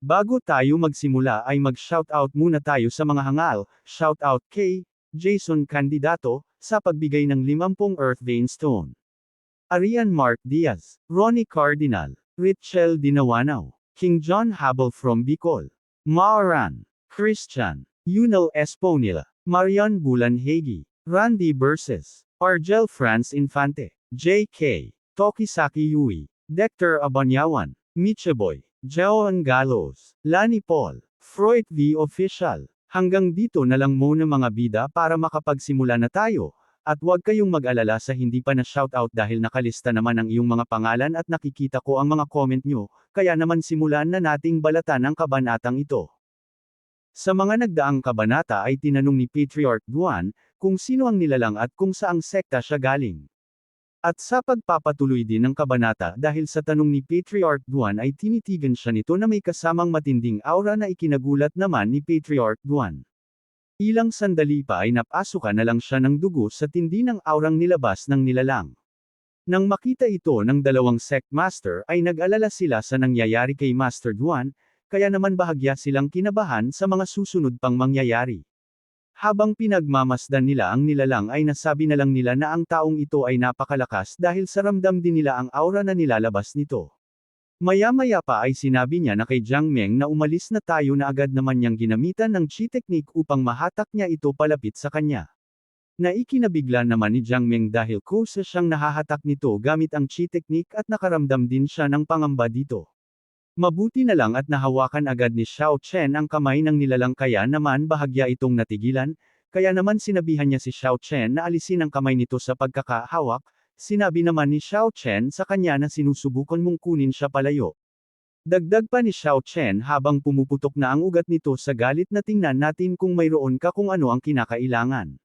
Bago tayo magsimula ay mag-shoutout muna tayo sa mga hangal. Shoutout kay Jason Candidato sa pagbigay ng 50 Earth Vein Stone. Arian Mark Diaz, Ronnie Cardinal, Richel Dinawanaw, King John Habel from Bicol, Maoran, Christian, Yunel Esponilla, Marian Bulanhegi, Randy Burses, Argel France Infante, J.K. Tokisaki Yui, Dector Abanyawan, Michaboy, Joan Galos, Lani Paul, Freud V. Official. Hanggang dito na lang muna mga bida para makapagsimula na tayo, at huwag kayong mag-alala sa hindi pa na shoutout dahil nakalista naman ang iyong mga pangalan at nakikita ko ang mga comment nyo, kaya naman simulan na nating balatan ang kabanatang ito. Sa mga nagdaang kabanata ay tinanong ni Patriarch Duan, kung sino ang nilalang at kung saang sekta siya galing. At sa pagpapatuloy din ng kabanata dahil sa tanong ni Patriarch Duan ay tinitigan siya nito na may kasamang matinding aura na ikinagulat naman ni Patriarch Duan. Ilang sandali pa ay napasukan na lang siya ng dugo sa tindi ng aurang nilabas ng nilalang. Nang makita ito ng dalawang sect master ay nag-alala sila sa nangyayari kay Master Duan, kaya naman bahagya silang kinabahan sa mga susunod pang mangyayari. Habang pinagmamasdan nila ang nilalang ay nasabi na lang nila na ang taong ito ay napakalakas dahil sa ramdam din nila ang aura na nilalabas nito. Maya-maya pa ay sinabi niya na kay Jiang Meng na umalis na tayo na agad naman niyang ginamitan ng chi technique upang mahatak niya ito palapit sa kanya. Naikinabigla naman ni Jiang Meng dahil kusa siyang nahahatak nito gamit ang chi technique at nakaramdam din siya ng pangamba dito. Mabuti na lang at nahawakan agad ni Xiao Chen ang kamay ng nilalang kaya naman bahagya itong natigilan, kaya naman sinabihan niya si Xiao Chen na alisin ang kamay nito sa pagkakahawak, sinabi naman ni Xiao Chen sa kanya na sinusubukan mong kunin siya palayo. Dagdag pa ni Xiao Chen habang pumuputok na ang ugat nito sa galit na tingnan natin kung mayroon ka kung ano ang kinakailangan.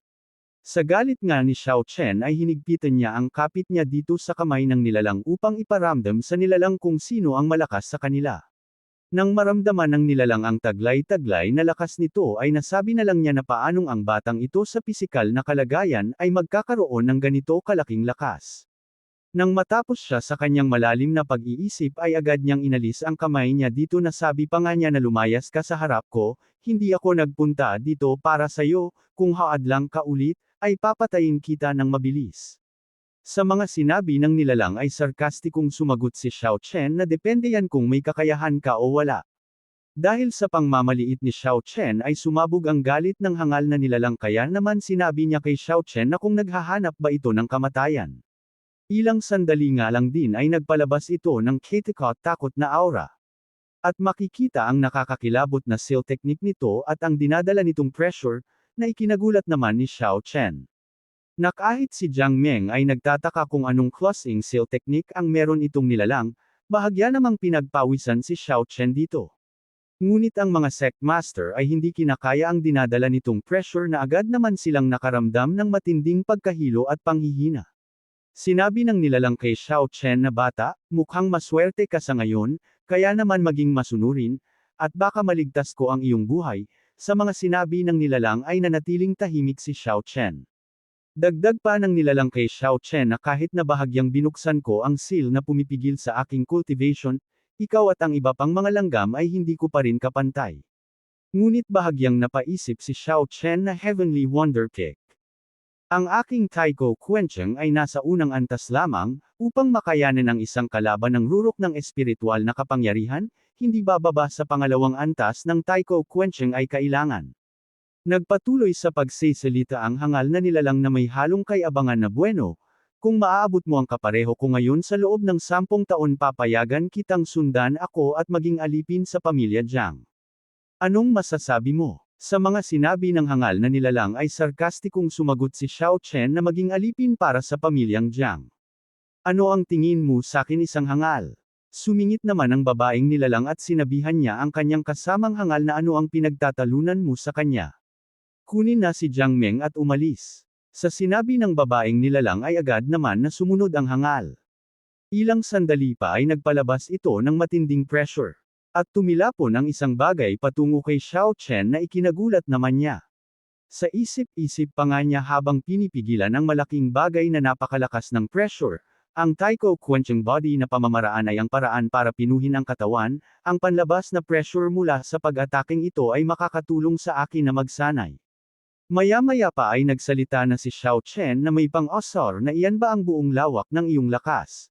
Sa galit nga ni Xiao Chen ay hinigpitan niya ang kapit niya dito sa kamay ng nilalang upang iparamdam sa nilalang kung sino ang malakas sa kanila. Nang maramdaman ng nilalang ang taglay-taglay na lakas nito ay nasabi na lang niya na paanong ang batang ito sa pisikal na kalagayan ay magkakaroon ng ganito kalaking lakas. Nang matapos siya sa kanyang malalim na pag-iisip ay agad niyang inalis ang kamay niya dito na sabi pa nga niya na lumayas ka sa harap ko, hindi ako nagpunta dito para sayo, kung haad lang ka ulit, ay papatayin kita ng mabilis. Sa mga sinabi ng nilalang ay sarkastikong sumagot si Xiao Chen na depende yan kung may kakayahan ka o wala. Dahil sa pangmamaliit ni Xiao Chen ay sumabog ang galit ng hangal na nilalang kaya naman sinabi niya kay Xiao Chen na kung naghahanap ba ito ng kamatayan. Ilang sandali nga lang din ay nagpalabas ito ng katikot takot na aura. At makikita ang nakakakilabot na seal technique nito at ang dinadala nitong pressure, na ikinagulat naman ni Xiao Chen. Na kahit si Jiang Meng ay nagtataka kung anong closing seal technique ang meron itong nilalang, bahagya namang pinagpawisan si Xiao Chen dito. Ngunit ang mga sect master ay hindi kinakaya ang dinadala nitong pressure na agad naman silang nakaramdam ng matinding pagkahilo at panghihina. Sinabi ng nilalang kay Xiao Chen na bata, mukhang maswerte ka sa ngayon, kaya naman maging masunurin, at baka maligtas ko ang iyong buhay. Sa mga sinabi ng nilalang ay nanatiling tahimik si Xiao Chen. Dagdag pa ng nilalang kay Xiao Chen na kahit na bahagyang binuksan ko ang seal na pumipigil sa aking cultivation, ikaw at ang iba pang mga langgam ay hindi ko pa rin kapantay. Ngunit bahagyang napaisip si Xiao Chen na Heavenly Wonder Kick. Ang aking Taiko Quencheng ay nasa unang antas lamang, upang makayanan ang isang kalaban ng rurok ng espiritual na kapangyarihan, hindi bababa sa pangalawang antas ng Taiko Quencheng ay kailangan. Nagpatuloy sa pagsisalita ang hangal na nilalang na may halong kay-abangan na bueno, kung maaabot mo ang kapareho ko ngayon sa loob ng 10 taon papayagan kitang sundan ako at maging alipin sa pamilya Jiang. Anong masasabi mo? Sa mga sinabi ng hangal na nilalang ay sarkastikong sumagot si Xiao Chen na maging alipin para sa pamilyang Jiang. Ano ang tingin mo sa akin isang hangal? Sumingit naman ang babaeng nilalang at sinabihan niya ang kanyang kasamang hangal na ano ang pinagtatalunan mo sa kanya. Kunin na si Jiang Meng at umalis. Sa sinabi ng babaeng nilalang ay agad naman na sumunod ang hangal. Ilang sandali pa ay nagpalabas ito ng matinding pressure. At tumilapon ang isang bagay patungo kay Xiao Chen na ikinagulat naman niya. Sa isip-isip pa nga niya habang pinipigilan ang malaking bagay na napakalakas ng pressure, Ang Taiko quenching body na pamamaraan ay ang paraan para pinuhin ang katawan, ang panlabas na pressure mula sa pag-ataking ito ay makakatulong sa akin na magsanay. Maya-maya pa ay nagsalita na si Xiao Chen na may pang-asar na iyan ba ang buong lawak ng iyong lakas.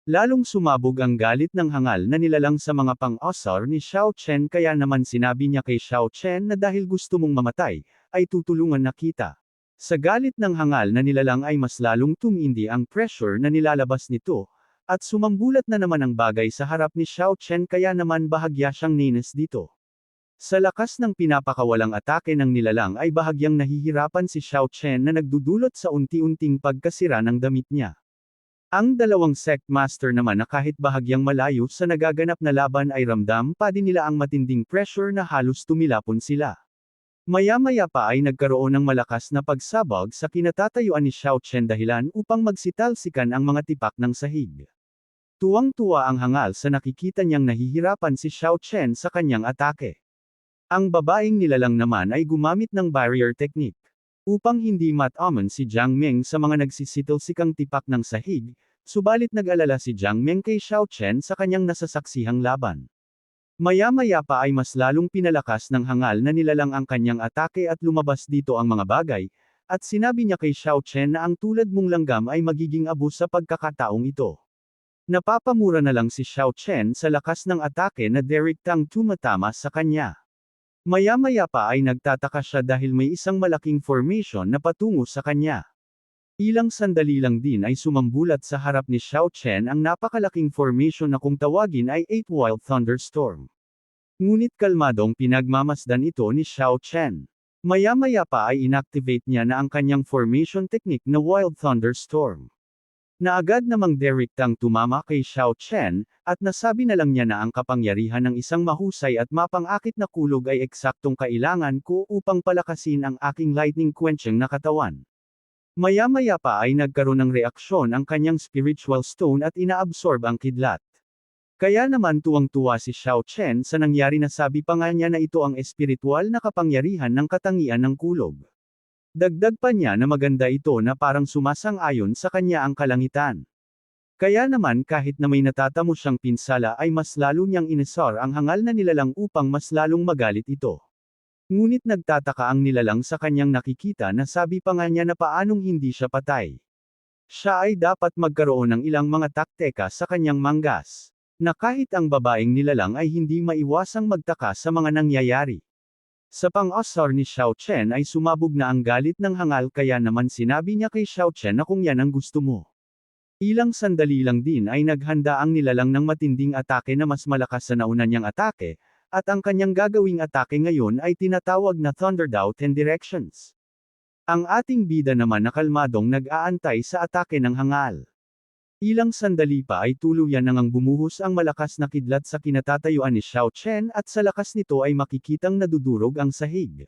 Lalong sumabog ang galit ng hangal na nilalang sa mga pang-asar ni Xiao Chen kaya naman sinabi niya kay Xiao Chen na dahil gusto mong mamatay, ay tutulungan na kita. Sa galit ng hangal na nilalang ay mas lalong tumindi ang pressure na nilalabas nito, at sumambulat na naman ang bagay sa harap ni Xiao Chen kaya naman bahagya siyang ninis dito. Sa lakas ng pinapakawalang atake ng nilalang ay bahagyang nahihirapan si Xiao Chen na nagdudulot sa unti-unting pagkasira ng damit niya. Ang dalawang sect master naman na kahit bahagyang malayo sa nagaganap na laban ay ramdam pa din nila ang matinding pressure na halos tumilapon sila. Maya-maya pa ay nagkaroon ng malakas na pagsabog sa kinatatayuan ni Xiao Chen dahilan upang magsitalsikan ang mga tipak ng sahig. Tuwang-tuwa ang hangal sa nakikita niyang nahihirapan si Xiao Chen sa kanyang atake. Ang babaeng nilalang naman ay gumamit ng barrier technique. Upang hindi matamon si Jiang Meng sa mga nagsisitalsikang tipak ng sahig, subalit nag-alala si Jiang Meng kay Xiao Chen sa kanyang nasasaksihang laban. Maya-maya pa ay mas lalong pinalakas ng hangal na nilalang ang kanyang atake at lumabas dito ang mga bagay, at sinabi niya kay Xiao Chen na ang tulad mong langgam ay magiging abo sa pagkakataong ito. Napapamura na lang si Xiao Chen sa lakas ng atake na direktang tumatama sa kanya. Maya-maya pa ay nagtataka siya dahil may isang malaking formation na patungo sa kanya. Ilang sandali lang din ay sumambulat sa harap ni Xiao Chen ang napakalaking formation na kung tawagin ay 8 Wild Thunderstorm. Ngunit kalmadong pinagmamasdan ito ni Xiao Chen. Maya-maya pa ay inactivate niya na ang kanyang formation technique na Wild Thunderstorm. Na agad namang direktang tumama kay Xiao Chen, at nasabi na lang niya na ang kapangyarihan ng isang mahusay at mapang-akit na kulog ay eksaktong kailangan ko upang palakasin ang aking lightning quenching na katawan. Maya-maya pa ay nagkaroon ng reaksyon ang kanyang spiritual stone at inaabsorb ang kidlat. Kaya naman tuwang-tuwa si Xiao Chen sa nangyari na sabi pa nga niya na ito ang espiritual na kapangyarihan ng katangian ng kulog. Dagdag pa niya na maganda ito na parang sumasang-ayon sa kanya ang kalangitan. Kaya naman kahit na may natatamo siyang pinsala ay mas lalo niyang inesar ang hangal na nilalang upang mas lalong magalit ito. Ngunit nagtataka ang nilalang sa kanyang nakikita na sabi pa nga niya na paanong hindi siya patay. Siya ay dapat magkaroon ng ilang mga takteka sa kanyang manggas. Na kahit ang babaeng nilalang ay hindi maiwasang magtaka sa mga nangyayari. Sa pang-asar ni Xiao Chen ay sumabog na ang galit ng hangal kaya naman sinabi niya kay Xiao Chen na kung yan ang gusto mo. Ilang sandali lang din ay naghanda ang nilalang ng matinding atake na mas malakas sa nauna niyang atake, at ang kanyang gagawing atake ngayon ay tinatawag na Thunderdao 10 Directions. Ang ating bida naman na kalmadong nag-aantay sa atake ng hangal. Ilang sandali pa ay tuluyan nang bumuhos ang malakas na kidlat sa kinatatayuan ni Xiao Chen at sa lakas nito ay makikitang nadudurog ang sahig.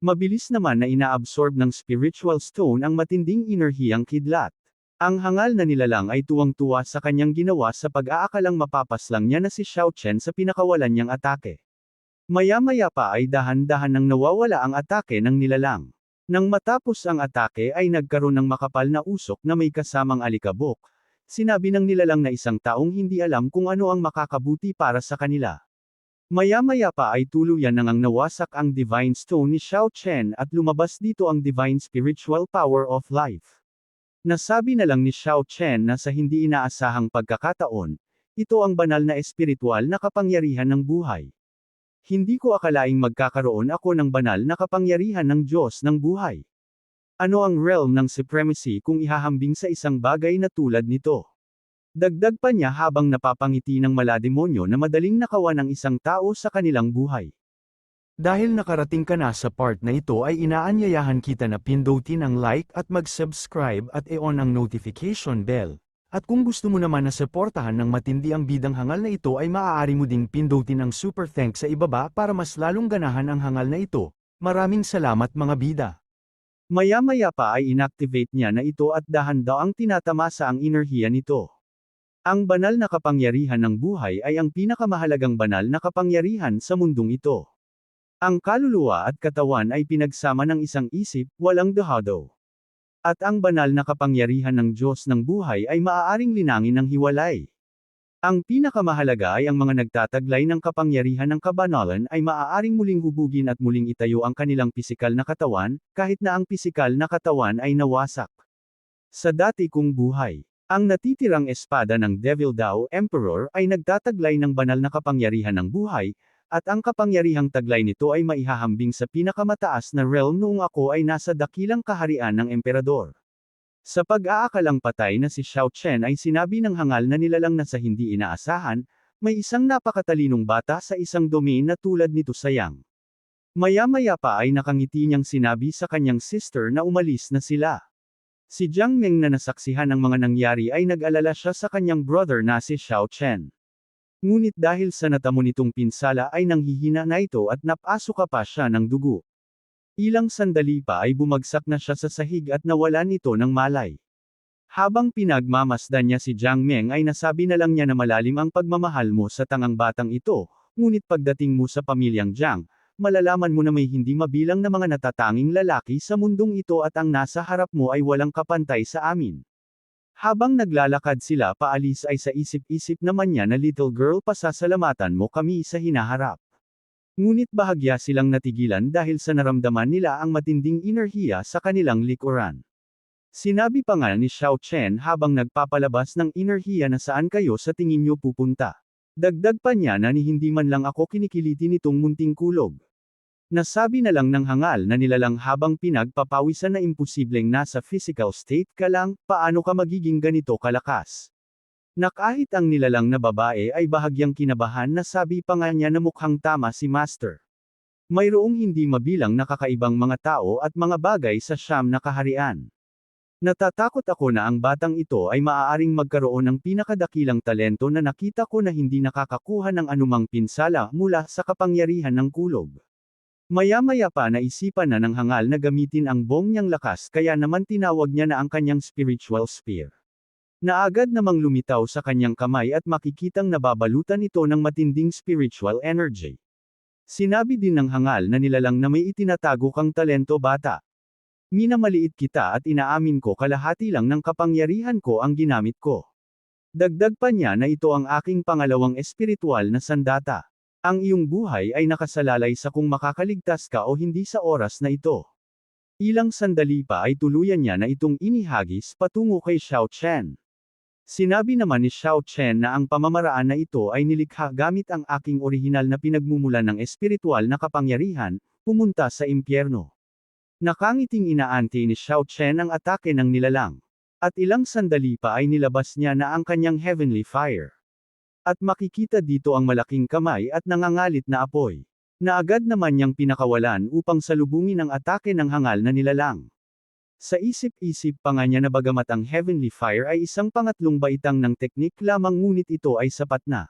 Mabilis naman na inaabsorb ng spiritual stone ang matinding enerhiyang kidlat. Ang hangal na nilalang ay tuwang-tuwa sa kanyang ginawa sa pag-aakalang mapapaslang niya na si Xiao Chen sa pinakawalan niyang atake. Maya-maya pa ay dahan-dahan nang nawawala ang atake ng nilalang. Nang matapos ang atake ay nagkaroon ng makapal na usok na may kasamang alikabok. Sinabi ng nilalang na isang taong hindi alam kung ano ang makakabuti para sa kanila. Maya-maya pa ay tuluyan nang nawasak ang Divine Stone ni Xiao Chen at lumabas dito ang Divine Spiritual Power of Life. Nasabi na lang ni Xiao Chen na sa hindi inaasahang pagkakataon, ito ang banal na espiritual na kapangyarihan ng buhay. Hindi ko akalaing magkakaroon ako ng banal na kapangyarihan ng Diyos ng buhay. Ano ang realm ng supremacy kung ihahambing sa isang bagay na tulad nito? Dagdag pa niya habang napapangiti ng malademonyo na madaling nakawan ng isang tao sa kanilang buhay. Dahil nakarating ka na sa part na ito ay inaanyayahan kita na pindutin ang like at mag-subscribe at i-on ang notification bell. At kung gusto mo naman na suportahan ng matindi ang bidang hangal na ito ay maaari mo ding pindutin ang super thanks sa ibaba para mas lalong ganahan ang hangal na ito. Maraming salamat mga bida. Maya-maya pa ay inactivate niya na ito at dahan-daang tinatamasa ang enerhiya nito. Ang banal na kapangyarihan ng buhay ay ang pinakamahalagang banal na kapangyarihan sa mundong ito. Ang kaluluwa at katawan ay pinagsama ng isang isip, walang dahado. At ang banal na kapangyarihan ng Diyos ng buhay ay maaaring linangin ng hiwalay. Ang pinakamahalaga ay ang mga nagtataglay ng kapangyarihan ng kabanalan ay maaaring muling hubugin at muling itayo ang kanilang pisikal na katawan, kahit na ang pisikal na katawan ay nawasak. Sa dati kong buhay, ang natitirang espada ng Devil Dao Emperor ay nagtataglay ng banal na kapangyarihan ng buhay, at ang kapangyarihang taglay nito ay maihahambing sa pinakamataas na realm noong ako ay nasa dakilang kaharian ng emperador. Sa pag-aakalang patay na si Xiao Chen ay sinabi ng hangal na nilalang na sa hindi inaasahan, may isang napakatalinong bata sa isang domain na tulad nito sayang. Maya-maya pa ay nakangiti niyang sinabi sa kanyang sister na umalis na sila. Si Jiang Meng na nasaksihan ng mga nangyari ay nag-alala siya sa kanyang brother na si Xiao Chen. Ngunit dahil sa natamo nitong pinsala ay nanghihina na ito at napasuka pa siya ng dugo. Ilang sandali pa ay bumagsak na siya sa sahig at nawalan ito ng malay. Habang pinagmamasdan niya si Jiang Meng ay nasabi na lang niya na malalim ang pagmamahal mo sa tangang batang ito, ngunit pagdating mo sa pamilyang Jiang, malalaman mo na may hindi mabilang na mga natatanging lalaki sa mundong ito at ang nasa harap mo ay walang kapantay sa amin. Habang naglalakad sila paalis ay sa isip-isip naman niya na little girl pasasalamatan mo kami sa hinaharap. Ngunit bahagya silang natigilan dahil sa naramdaman nila ang matinding enerhiya sa kanilang likuran. Sinabi pa nga ni Xiao Chen habang nagpapalabas ng enerhiya na saan kayo sa tingin niyo pupunta. Dagdag pa niya na ni hindi man lang ako kinikiliti nitong munting kulog. Nasabi na lang ng hangal na nilalang habang pinagpapawisan na imposibleng nasa physical state ka lang, paano ka magiging ganito kalakas? Na kahit ang nilalang na babae ay bahagyang kinabahan na sabi pa nga niya na mukhang tama si Master. Mayroong hindi mabilang na kakaibang mga tao at mga bagay sa Siyam na kaharian. Natatakot ako na ang batang ito ay maaaring magkaroon ng pinakadakilang talento na nakita ko na hindi nakakakuha ng anumang pinsala mula sa kapangyarihan ng kulog. Maya-maya pa naisipan na ng hangal na gamitin ang buong niyang lakas kaya naman tinawag niya na ang kanyang spiritual spear. Naagad namang lumitaw sa kanyang kamay at makikitang nababalutan ito ng matinding spiritual energy. Sinabi din ng hangal na nilalang na may itinatago kang talento bata. Minamaliit kita at inaamin ko kalahati lang ng kapangyarihan ko ang ginamit ko. Dagdag pa niya na ito ang aking pangalawang espiritual na sandata. Ang iyong buhay ay nakasalalay sa kung makakaligtas ka o hindi sa oras na ito. Ilang sandali pa ay tuluyan niya na itong inihagis patungo kay Xiao Chen. Sinabi naman ni Xiao Chen na ang pamamaraan na ito ay nilikha gamit ang aking orihinal na pinagmumulan ng espiritual na kapangyarihan, pumunta sa impyerno. Nakangiting inaanti ni Xiao Chen ang atake ng nilalang. At ilang sandali pa ay nilabas niya na ang kanyang heavenly fire. At makikita dito ang malaking kamay at nangangalit na apoy. Na agad naman niyang pinakawalan upang salubungin ang atake ng hangal na nilalang. Sa isip-isip pa nga niya na bagamat ang Heavenly Fire ay isang pangatlong baitang ng teknik lamang ngunit ito ay sapat na.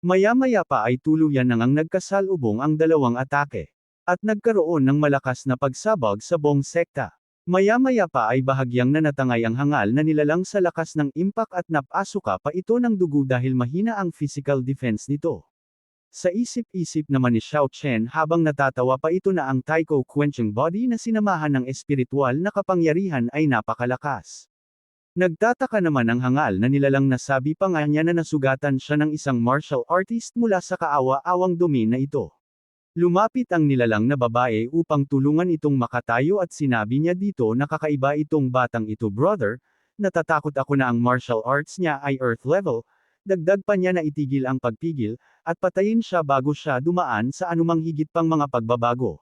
Maya-maya pa ay tuluyan nang nagkasalubong ang dalawang atake. At nagkaroon ng malakas na pagsabog sa buong sekta. Maya-maya pa ay bahagyang nanatangay ang hangal na nilalang sa lakas ng impact at napasuka pa ito ng dugo dahil mahina ang physical defense nito. Sa isip-isip naman ni Xiao Chen habang natatawa pa ito na ang Taiko Quenching Body na sinamahan ng espiritual na kapangyarihan ay napakalakas. Nagtataka naman ang hangal na nilalang nasabi pa nga niya na nasugatan siya ng isang martial artist mula sa kaawa-awang domain na ito. Lumapit ang nilalang na babae upang tulungan itong makatayo at sinabi niya dito na kakaiba itong batang ito brother, natatakot ako na ang martial arts niya ay earth level. Dagdag pa niya na itigil ang pagpigil, at patayin siya bago siya dumaan sa anumang higit pang mga pagbabago.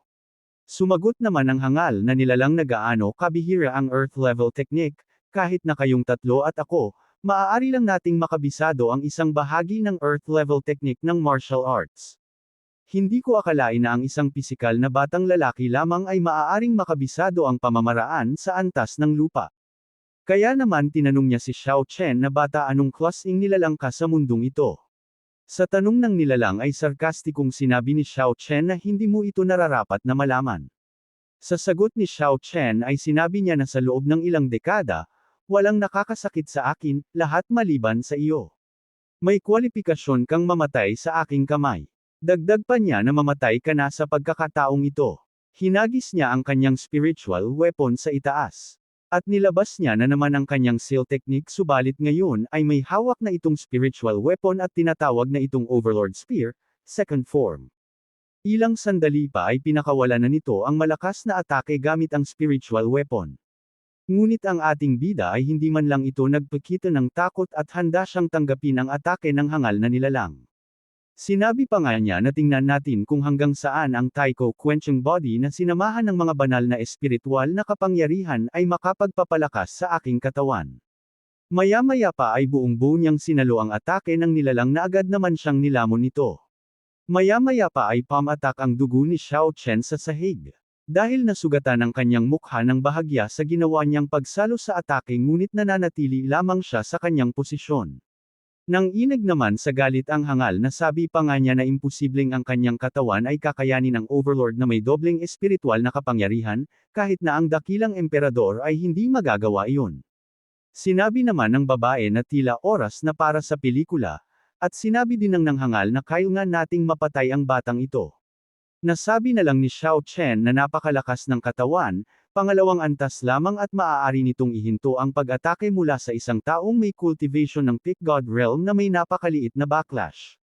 Sumagot naman ang hangal na nilalang na gaano kabihira ang earth level technique, kahit na kayong tatlo at ako, maaari lang nating makabisado ang isang bahagi ng earth level technique ng martial arts. Hindi ko akalain na ang isang pisikal na batang lalaki lamang ay maaaring makabisado ang pamamaraan sa antas ng lupa. Kaya naman tinanong niya si Xiao Chen na bata anong klaseng nilalang ka sa mundong ito. Sa tanong ng nilalang ay sarkastikong sinabi ni Xiao Chen na hindi mo ito nararapat na malaman. Sa sagot ni Xiao Chen ay sinabi niya na sa loob ng ilang dekada, walang nakakasakit sa akin, lahat maliban sa iyo. May kwalipikasyon kang mamatay sa aking kamay. Dagdag pa niya na mamatay ka na sa pagkakataong ito. Hinagis niya ang kanyang spiritual weapon sa itaas. At nilabas niya na naman ang kanyang seal technique subalit ngayon ay may hawak na itong spiritual weapon at tinatawag na itong Overlord Spear, second form. Ilang sandali pa ay pinakawalan na nito ang malakas na atake gamit ang spiritual weapon. Ngunit ang ating bida ay hindi man lang ito nagpakita ng takot at handa siyang tanggapin ang atake ng hangal na nilalang. Sinabi pa nga niya na tingnan natin kung hanggang saan ang Taiko Quenching Body na sinamahan ng mga banal na espiritual na kapangyarihan ay makapagpapalakas sa aking katawan. Maya-maya pa ay buong-buo niyang sinalo ang atake ng nilalang na agad naman siyang nilamon nito. Maya-maya pa ay palm-attack ang dugo ni Xiao Chen sa sahig. Dahil nasugatan ang kanyang mukha ng bahagya sa ginawa niyang pagsalo sa atake ngunit nananatili lamang siya sa kanyang posisyon. Nang inag naman sa galit ang hangal na sabi pa nga niya na imposibleng ang kanyang katawan ay kakayanin ng Overlord na may dobleng espiritual na kapangyarihan, kahit na ang dakilang emperador ay hindi magagawa iyon. Sinabi naman ng babae na tila oras na para sa pelikula, at sinabi din ng hangal na kailangan nating mapatay ang batang ito. Nasabi na lang ni Xiao Chen na napakalakas ng katawan, pangalawang antas lamang at maaari nitong ihinto ang pag-atake mula sa isang taong may cultivation ng Pit God Realm na may napakaliit na backlash.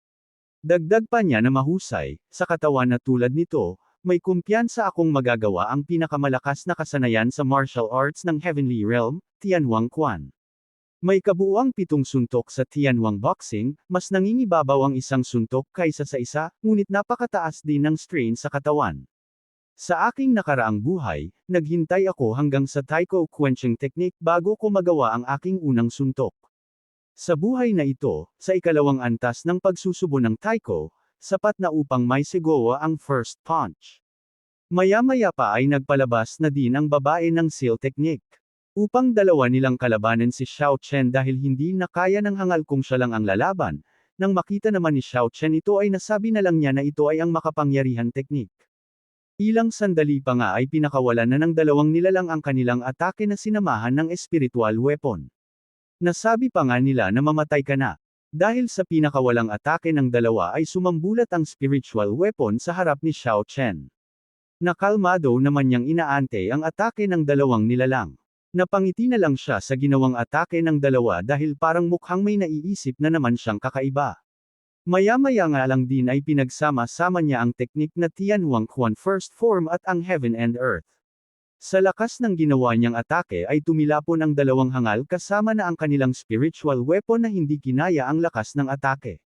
Dagdag pa niya na mahusay, sa katawan na tulad nito, may kumpiyansa akong magagawa ang pinakamalakas na kasanayan sa martial arts ng Heavenly Realm, Tianhuang Quan. May kabuuang 7 suntok sa Tianhuang Boxing, mas nangingibabaw ang isang suntok kaysa sa isa, ngunit napakataas din ng strain sa katawan. Sa aking nakaraang buhay, naghintay ako hanggang sa Taiko Quenching Technique bago ko magawa ang aking unang suntok. Sa buhay na ito, sa ikalawang antas ng pagsusubo ng Taiko, sapat na upang may sigawa ang first punch. Maya-maya pa ay nagpalabas na din ang babae ng seal technique. Upang dalawa nilang kalabanan si Xiao Chen dahil hindi na kaya ng hangal kung siya lang ang lalaban, nang makita naman ni Xiao Chen ito ay nasabi na lang niya na ito ay ang makapangyarihan technique. Ilang sandali pa nga ay pinakawalan na ng dalawang nilalang ang kanilang atake na sinamahan ng spiritual weapon. Nasabi pa nga nila na mamatay ka na. Dahil sa pinakawalang atake ng dalawa ay sumambulat ang spiritual weapon sa harap ni Xiao Chen. Nakalmado naman niyang inaante ang atake ng dalawang nilalang. Napangiti na lang siya sa ginawang atake ng dalawa dahil parang mukhang may naiisip na naman siyang kakaiba. Maya-maya nga lang din ay pinagsama-sama niya ang teknik na Tianhuang Quan First Form at ang Heaven and Earth. Sa lakas ng ginawa niyang atake ay tumilapon ang dalawang hangal kasama na ang kanilang spiritual weapon na hindi kinaya ang lakas ng atake.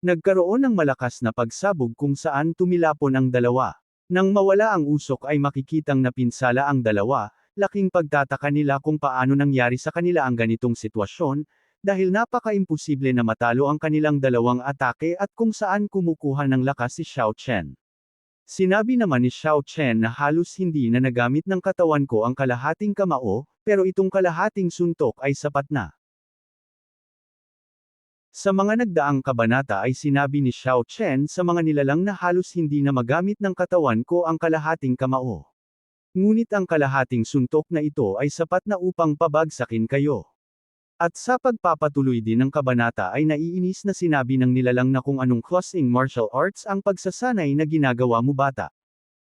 Nagkaroon ng malakas na pagsabog kung saan tumilapon ang dalawa. Nang mawala ang usok ay makikitang napinsala ang dalawa, laking pagtataka nila kung paano nangyari sa kanila ang ganitong sitwasyon, dahil napaka-imposible na matalo ang kanilang dalawang atake at kung saan kumukuha ng lakas si Xiao Chen. Sinabi naman ni Xiao Chen na halos hindi na nagamit ng katawan ko ang kalahating kamao, pero itong kalahating suntok ay sapat na. Sa mga nagdaang kabanata ay sinabi ni Xiao Chen sa mga nilalang na halos hindi na magamit ng katawan ko ang kalahating kamao. Ngunit ang kalahating suntok na ito ay sapat na upang pabagsakin kayo. At sa pagpapatuloy din ng kabanata ay naiinis na sinabi ng nilalang na kung anong klaseng martial arts ang pagsasanay na ginagawa mo bata.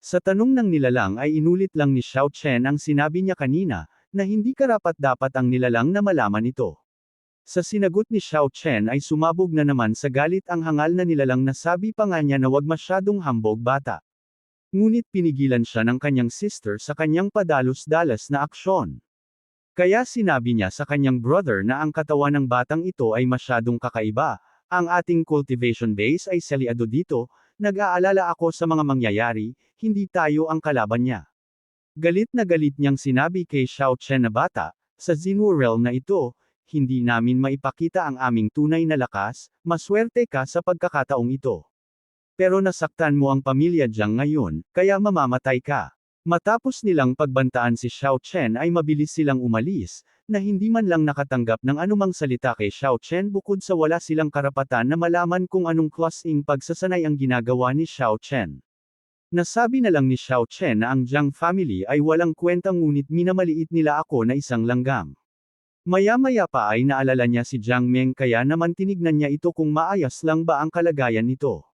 Sa tanong ng nilalang ay inulit lang ni Xiao Chen ang sinabi niya kanina, na hindi karapat-dapat ang nilalang na malaman ito. Sa sinagot ni Xiao Chen ay sumabog na naman sa galit ang hangal na nilalang na sabi pa nga niya na wag masyadong hambog bata. Ngunit pinigilan siya ng kanyang sister sa kanyang padalos-dalas na aksyon. Kaya sinabi niya sa kanyang brother na ang katawan ng batang ito ay masyadong kakaiba, ang ating cultivation base ay saliado dito, nag-aalala ako sa mga mangyayari, hindi tayo ang kalaban niya. Galit na galit niyang sinabi kay Xiao Chen na bata, sa Xinwu realm na ito, hindi namin maipakita ang aming tunay na lakas, maswerte ka sa pagkakataong ito. Pero nasaktan mo ang pamilya Jiang ngayon, kaya mamamatay ka. Matapos nilang pagbantaan si Xiao Chen ay mabilis silang umalis, na hindi man lang nakatanggap ng anumang salita kay Xiao Chen bukod sa wala silang karapatan na malaman kung anong klaseng pagsasanay ang ginagawa ni Xiao Chen. Nasabi na lang ni Xiao Chen na ang Jiang family ay walang kwenta ngunit minamaliit nila ako na isang langgam. Maya-maya pa ay naalala niya si Jiang Meng kaya naman tinignan niya ito kung maayos lang ba ang kalagayan nito.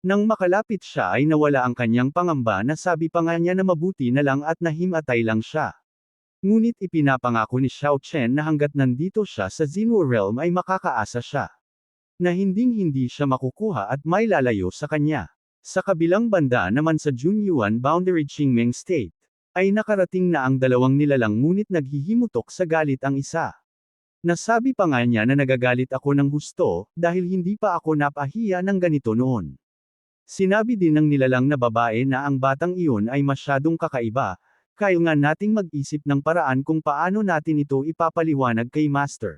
Nang makalapit siya ay nawala ang kanyang pangamba na sabi pa nga niya na mabuti na lang at nahimatay lang siya. Ngunit ipinapangako ni Xiao Chen na hanggat nandito siya sa Xinwu Realm ay makakaasa siya. Na hinding-hindi siya makukuha at may lalayo sa kanya. Sa kabilang banda naman sa Junyuan Boundary Qingming State, ay nakarating na ang dalawang nilalang ngunit naghihimutok sa galit ang isa. Nasabi pa nga niya na nagagalit ako ng husto, dahil hindi pa ako napahiya ng ganito noon. Sinabi din ng nilalang na babae na ang batang iyon ay masyadong kakaiba, kaya nga nating mag-isip ng paraan kung paano natin ito ipapaliwanag kay Master.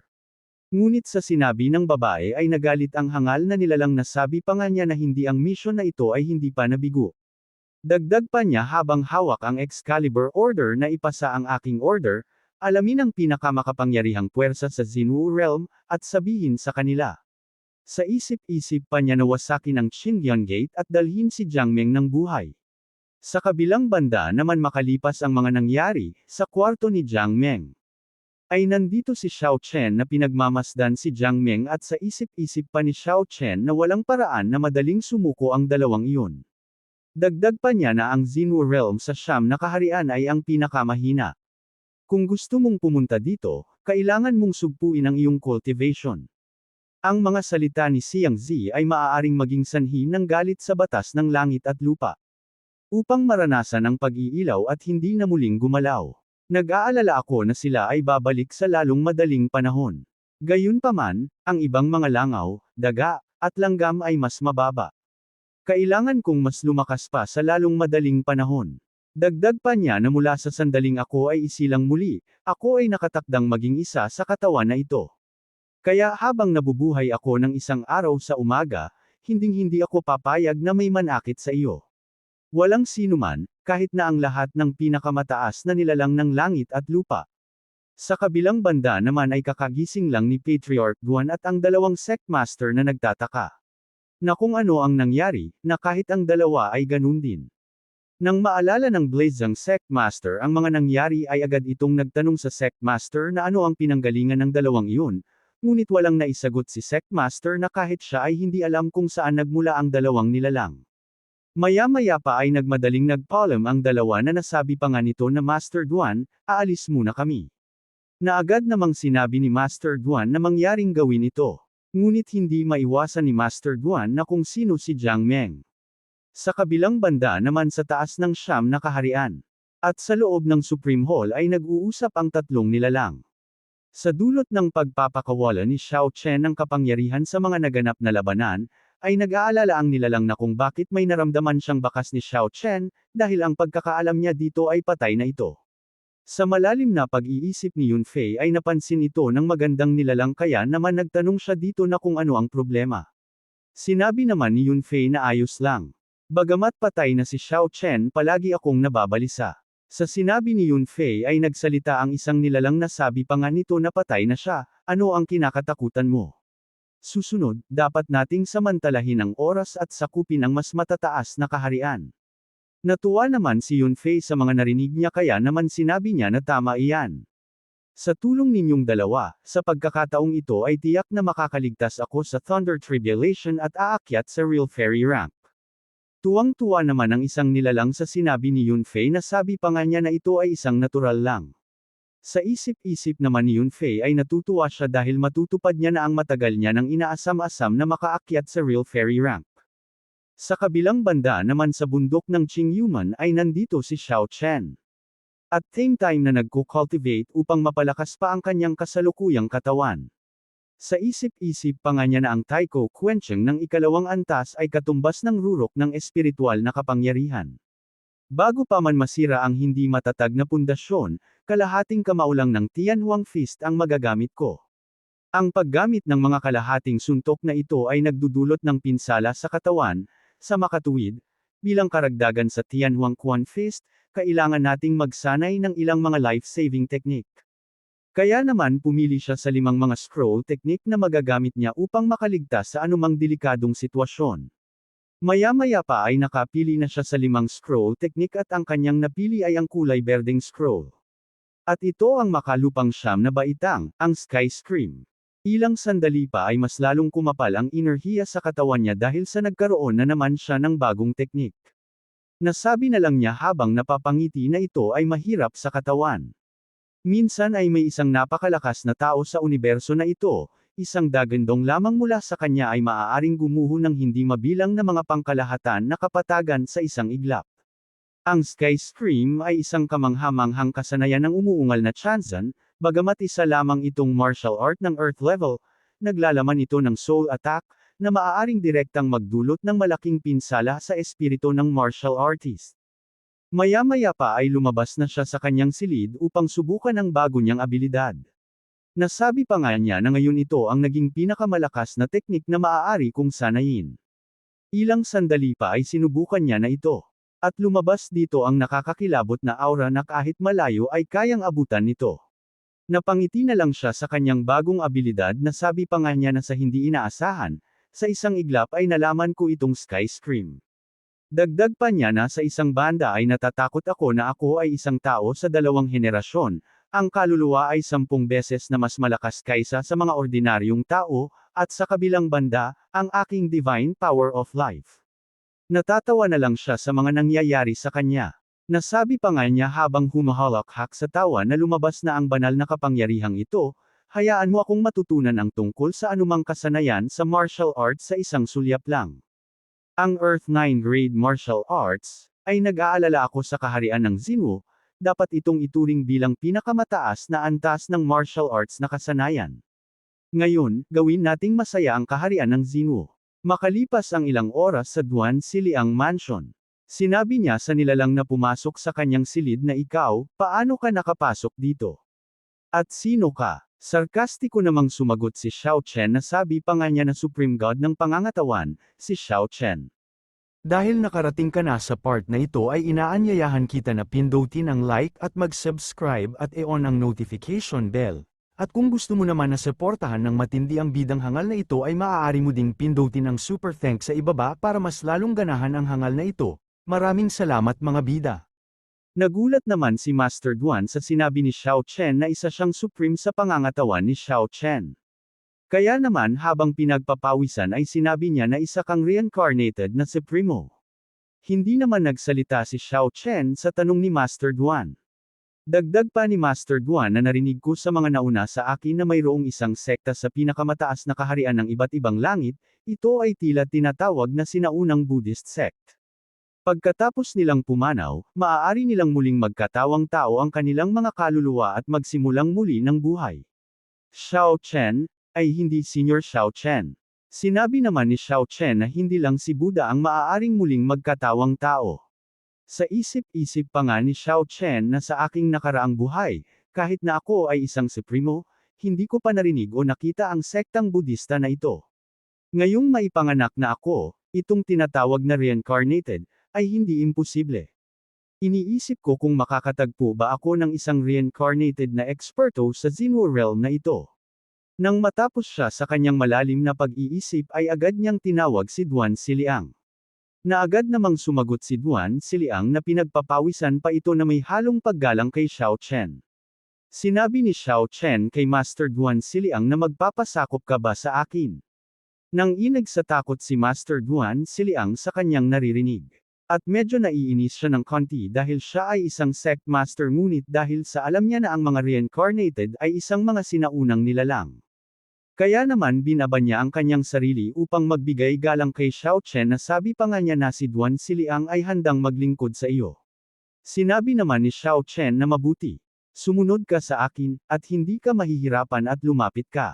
Ngunit sa sinabi ng babae ay nagalit ang hangal na nilalang nasabi pa nga niya na hindi ang mission na ito ay hindi pa nabigo. Dagdag pa niya habang hawak ang Excalibur Order na ipasa ang aking order, alamin ang pinakamakapangyarihang puwersa sa Xinwu Realm, at sabihin sa kanila. Sa isip-isip pa niya na wasakin ang Xindian Gate at dalhin si Jiang Meng ng buhay. Sa kabilang banda naman makalipas ang mga nangyari, sa kwarto ni Jiang Meng, ay nandito si Xiao Chen na pinagmamasdan si Jiang Meng at sa isip-isip pa ni Xiao Chen na walang paraan na madaling sumuko ang dalawang iyon. Dagdag pa niya na ang Xinwu Realm sa Siyam na kaharian ay ang pinakamahina. Kung gusto mong pumunta dito, kailangan mong sugpuin ang iyong cultivation. Ang mga salita ni Xiang Zi ay maaaring maging sanhi ng galit sa batas ng langit at lupa. Upang maranasan ang pag-iilaw at hindi na muling gumalaw. Nag-aalala ako na sila ay babalik sa lalong madaling panahon. Gayunpaman, ang ibang mga langaw, daga, at langgam ay mas mababa. Kailangan kong mas lumakas pa sa lalong madaling panahon. Dagdag pa niya na mula sa sandaling ako ay isilang muli, ako ay nakatakdang maging isa sa katawan na ito. Kaya habang nabubuhay ako ng isang araw sa umaga, hinding-hindi ako papayag na may manakit sa iyo. Walang sinuman, kahit na ang lahat ng pinakamataas na nilalang ng langit at lupa. Sa kabilang banda naman ay kakagising lang ni Patriarch Duan at ang dalawang Sectmaster na nagtataka. Na kung ano ang nangyari, na kahit ang dalawa ay ganun din. Nang maalala ng Blazang Sectmaster ang mga nangyari ay agad itong nagtanong sa Sectmaster na ano ang pinanggalingan ng dalawang iyon, ngunit walang naisagot si Sectmaster na kahit siya ay hindi alam kung saan nagmula ang dalawang nilalang. Maya-maya pa ay nagmadaling nagpaalam ang dalawa na nasabi pa nga nito na Master Duan, aalis muna kami. Na agad namang sinabi ni Master Duan na mangyaring gawin ito. Ngunit hindi maiwasan ni Master Duan na kung sino si Jiang Meng. Sa kabilang banda naman sa taas ng Siyam na kaharian. At sa loob ng Supreme Hall ay nag-uusap ang tatlong nilalang. Sa dulot ng pagpapakawala ni Xiao Chen ng kapangyarihan sa mga naganap na labanan, ay nag-aalala ang nilalang na kung bakit may naramdaman siyang bakas ni Xiao Chen, dahil ang pagkakaalam niya dito ay patay na ito. Sa malalim na pag-iisip ni Yunfei ay napansin ito ng magandang nilalang kaya naman nagtanong siya dito na kung ano ang problema. Sinabi naman ni Yunfei na ayos lang. Bagamat patay na si Xiao Chen palagi akong nababalisa. Sa sinabi ni Yunfei ay nagsalita ang isang nilalang na sabi pa nga nito na patay na siya, ano ang kinakatakutan mo? Susunod, dapat nating samantalahin ang oras at sakupin ang mas matataas na kaharian. Natuwa naman si Yunfei sa mga narinig niya kaya naman sinabi niya na tama iyan. Sa tulong ninyong dalawa, sa pagkakataong ito ay tiyak na makakaligtas ako sa Thunder Tribulation at aakyat sa Real Fairy Rank. Tuwang-tuwa naman ang isang nilalang sa sinabi ni Yunfei na sabi pa nga niya na ito ay isang natural lang. Sa isip-isip naman ni Yunfei ay natutuwa siya dahil matutupad niya na ang matagal niya nang inaasam-asam na makaakyat sa Real Fairy Rank. Sa kabilang banda naman sa bundok ng Qingyuman ay nandito si Xiao Chen. At same time na nagko-cultivate upang mapalakas pa ang kanyang kasalukuyang katawan. Sa isip-isip pa nga niya na ang Taiko Quencheng ng ikalawang antas ay katumbas ng rurok ng espiritual na kapangyarihan. Bago pa man masira ang hindi matatag na pundasyon, kalahating kamaulang ng Tianhuang Fist ang magagamit ko. Ang paggamit ng mga kalahating suntok na ito ay nagdudulot ng pinsala sa katawan, sa makatuwid, bilang karagdagan sa Tianhuang Quan Fist, kailangan nating magsanay ng ilang mga life-saving technique. Kaya naman pumili siya sa 5 mga scroll technique na magagamit niya upang makaligtas sa anumang delikadong sitwasyon. Maya-maya pa ay nakapili na siya sa 5 scroll technique at ang kanyang napili ay ang kulay berdeng scroll. At ito ang makalupang siyam na baitang, ang Sky Scream. Ilang sandali pa ay mas lalong kumapal ang enerhiya sa katawan niya dahil sa nagkaroon na naman siya ng bagong technique. Nasabi na lang niya habang napapangiti na ito ay mahirap sa katawan. Minsan ay may isang napakalakas na tao sa universo na ito, isang dagandong lamang mula sa kanya ay maaaring gumuho ng hindi mabilang na mga pangkalahatan na kapatagan sa isang iglap. Ang Sky Scream ay isang kamangha-manghang kasanayan ng umuungal na Chanzan, bagamat isa lamang itong martial art ng Earth level, naglalaman ito ng soul attack, na maaaring direktang magdulot ng malaking pinsala sa espiritu ng martial artist. Maya-maya pa ay lumabas na siya sa kanyang silid upang subukan ang bago niyang abilidad. Nasabi pa nga niya na ngayon ito ang naging pinakamalakas na teknik na maaari kong sanayin. Ilang sandali pa ay sinubukan niya na ito. At lumabas dito ang nakakakilabot na aura na kahit malayo ay kayang abutan nito. Napangiti na lang siya sa kanyang bagong abilidad na sabi pa nga niya na sa hindi inaasahan, sa isang iglap ay nalaman ko itong Sky Scream. Dagdag pa niya na sa isang banda ay natatakot ako na ako ay isang tao sa dalawang henerasyon, ang kaluluwa ay 10 beses na mas malakas kaysa sa mga ordinaryong tao, at sa kabilang banda, ang aking divine power of life. Natatawa na lang siya sa mga nangyayari sa kanya. Nasabi pa nga niya habang humahalakhak sa tawa na lumabas na ang banal na kapangyarihang ito, hayaan mo akong matutunan ang tungkol sa anumang kasanayan sa martial arts sa isang sulyap lang. Ang Earth 9 Grade Martial Arts, ay nag-aalala ako sa kaharian ng Xinwu, dapat itong ituring bilang pinakamataas na antas ng martial arts na kasanayan. Ngayon, gawin nating masaya ang kaharian ng Xinwu. Makalipas ang ilang oras sa Duan Siliang Mansion. Sinabi niya sa nilalang na pumasok sa kanyang silid na ikaw, paano ka nakapasok dito? At sino ka? Sarkastiko namang sumagot si Xiao Chen na sabi pa nga niya na Supreme God ng pangangatawan, si Xiao Chen. Dahil nakarating ka na sa part na ito ay inaanyayahan kita na pindutin ang like at mag-subscribe at i-on ang notification bell. At kung gusto mo naman na suportahan ng matindi ang bidang hangal na ito ay maaari mo ding pindutin ang super thanks sa ibaba para mas lalong ganahan ang hangal na ito. Maraming salamat mga bida. Nagulat naman si Master Duan sa sinabi ni Xiao Chen na isa siyang supreme sa pangangatawan ni Xiao Chen. Kaya naman habang pinagpapawisan ay sinabi niya na isa kang reincarnated na Supremo. Hindi naman nagsalita si Xiao Chen sa tanong ni Master Duan. Dagdag pa ni Master Duan na narinig ko sa mga nauna sa akin na mayroong isang sekta sa pinakamataas na kaharian ng iba't ibang langit, ito ay tila tinatawag na sinaunang Buddhist sect. Pagkatapos nilang pumanaw, maaari nilang muling magkatawang tao ang kanilang mga kaluluwa at magsimulang muli ng buhay. Xiao Chen, ay hindi Senior Xiao Chen. Sinabi naman ni Xiao Chen na hindi lang si Buddha ang maaaring muling magkatawang tao. Sa isip-isip pa nga ni Xiao Chen na sa aking nakaraang buhay, kahit na ako ay isang supremo, hindi ko pa narinig o nakita ang sektang Budista na ito. Ngayong maipanganak na ako, itong tinatawag na reincarnated, ay hindi imposible. Iniisip ko kung makakatagpo ba ako ng isang reincarnated na eksperto sa Xinwu realm na ito. Nang matapos siya sa kanyang malalim na pag-iisip ay agad niyang tinawag si Duan Siliang. Na agad namang sumagot si Duan Siliang na pinagpapawisan pa ito na may halong paggalang kay Xiao Chen. Sinabi ni Xiao Chen kay Master Duan Siliang na magpapasakop ka ba sa akin? Nang inag sa takot si Master Duan Siliang sa kanyang naririnig. At medyo naiinis siya ng konti dahil siya ay isang sect master ngunit dahil sa alam niya na ang mga reincarnated ay isang mga sinaunang nilalang. Kaya naman binaba niya ang kanyang sarili upang magbigay galang kay Xiao Chen na sabi pa nga niya na si Duan Siliang ay handang maglingkod sa iyo. Sinabi naman ni Xiao Chen na mabuti. Sumunod ka sa akin, at hindi ka mahihirapan at lumapit ka.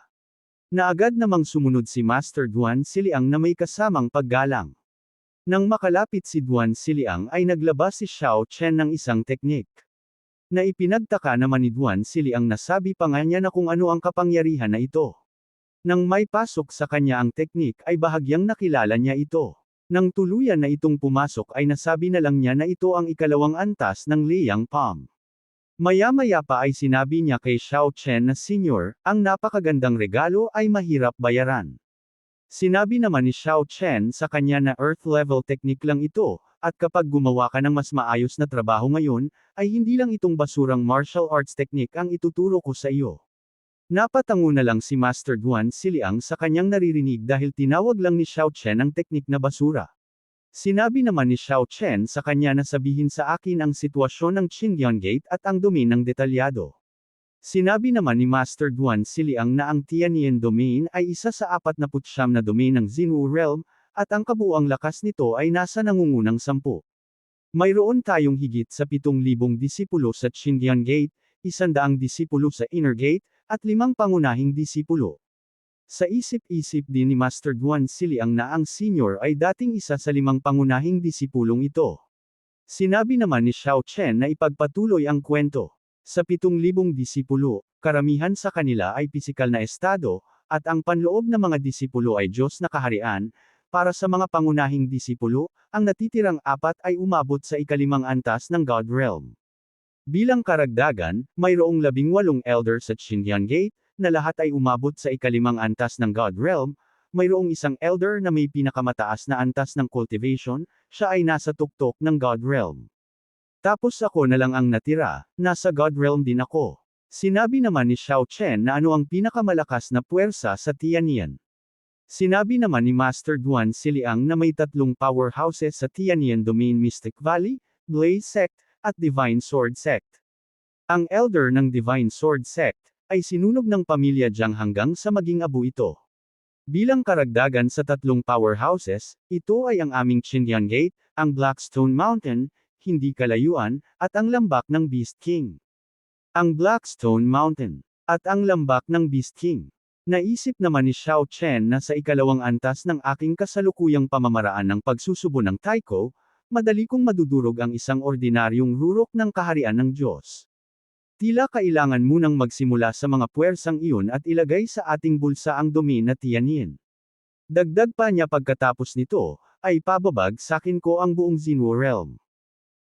Na agad namang sumunod si Master Duan Siliang na may kasamang paggalang. Nang makalapit si Duan Siliang ay naglabas si Xiao Chen ng isang teknik. Na ipinagtaka naman ni Duan Siliang na sabi pa nga niya na kung ano ang kapangyarihan na ito. Nang may pasok sa kanya ang teknik ay bahagyang nakilala niya ito. Nang tuluyan na itong pumasok ay nasabi na lang niya na ito ang ikalawang antas ng Liang Palm. Maya-maya pa ay sinabi niya kay Xiao Chen na Senior, ang napakagandang regalo ay mahirap bayaran. Sinabi naman ni Xiao Chen sa kanya na Earth level technique lang ito, at kapag gumawa ka ng mas maayos na trabaho ngayon, ay hindi lang itong basurang martial arts technique ang ituturo ko sa iyo. Napatango na lang si Master Duan Siliang sa kanyang naririnig dahil tinawag lang ni Xiao Chen ang teknik na basura. Sinabi naman ni Xiao Chen sa kanya na sabihin sa akin ang sitwasyon ng Qingyang Gate at ang dumi ng detalyado. Sinabi naman ni Master Duan Siliang na ang Tianyan Domain ay isa sa 49 na domain ng Xinwu Realm, at ang kabuuang lakas nito ay nasa nangungunang 10. Mayroon tayong higit sa 7,000 disipulo sa Xindian Gate, 100 disipulo sa Inner Gate, at 5 pangunahing disipulo. Sa isip-isip din ni Master Duan Siliang na ang senior ay dating isa sa 5 pangunahing disipulong ito. Sinabi naman ni Xiao Chen na ipagpatuloy ang kwento. Sa 7,000 disipulo, karamihan sa kanila ay pisikal na estado, at ang panloob na mga disipulo ay Diyos na kaharian. Para sa mga pangunahing disipulo, ang natitirang 4 ay umabot sa ikalimang antas ng God Realm. Bilang karagdagan, mayroong 18 elder sa Xindian Gate, na lahat ay umabot sa ikalimang antas ng God Realm. Mayroong isang elder na may pinakamataas na antas ng cultivation, siya ay nasa tuktok ng God Realm. Tapos ako na lang ang natira, nasa God Realm din ako. Sinabi naman ni Xiao Chen na ano ang pinakamalakas na puwersa sa Tianyan. Sinabi naman ni Master Duan Siliang na may 3 powerhouses sa Tianyan Domain: Mystic Valley, Blaze Sect, at Divine Sword Sect. Ang elder ng Divine Sword Sect ay sinunog ng pamilya Jiang hanggang sa maging abu ito. Bilang karagdagan sa 3 powerhouses, ito ay ang aming Xindian Gate, ang Blackstone Mountain, hindi kalayuan, at ang lambak ng Beast King. Ang Blackstone Mountain, at ang lambak ng Beast King. Naisip naman ni Xiao Chen na sa ikalawang antas ng aking kasalukuyang pamamaraan ng pagsusubo ng Taiko, madali kong madudurog ang isang ordinaryong rurok ng kaharian ng Diyos. Tila kailangan munang magsimula sa mga puwersang iyon at ilagay sa ating bulsa ang domain na Tianyin. Dagdag pa niya pagkatapos nito, ay pababagsakin ko ang buong Xinwu Realm.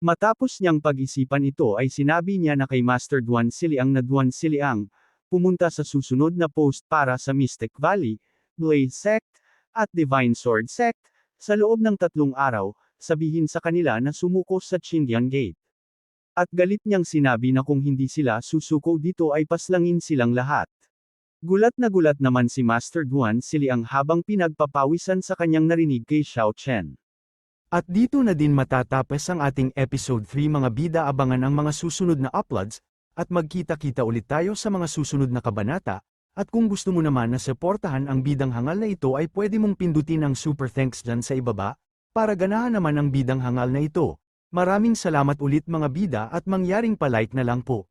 Matapos niyang pag-isipan ito ay sinabi niya na kay Master Duan Siliang na Duan Siliang, pumunta sa susunod na post para sa Mystic Valley, Blaze Sect, at Divine Sword Sect. Sa loob ng 3 araw, sabihin sa kanila na sumuko sa Xindian Gate. At galit niyang sinabi na kung hindi sila susuko dito ay paslangin silang lahat. Gulat naman si Master Duan Siliang habang pinagpapawisan sa kanyang narinig kay Xiao Chen. At dito na din matatapos ang ating episode 3 mga bida, abangan ang mga susunod na uploads, at magkita-kita ulit tayo sa mga susunod na kabanata, at kung gusto mo naman na suportahan ang bidang hangal na ito ay pwede mong pindutin ang super thanks dyan sa ibaba, para ganahan naman ang bidang hangal na ito. Maraming salamat ulit mga bida at mangyaring palike na lang po.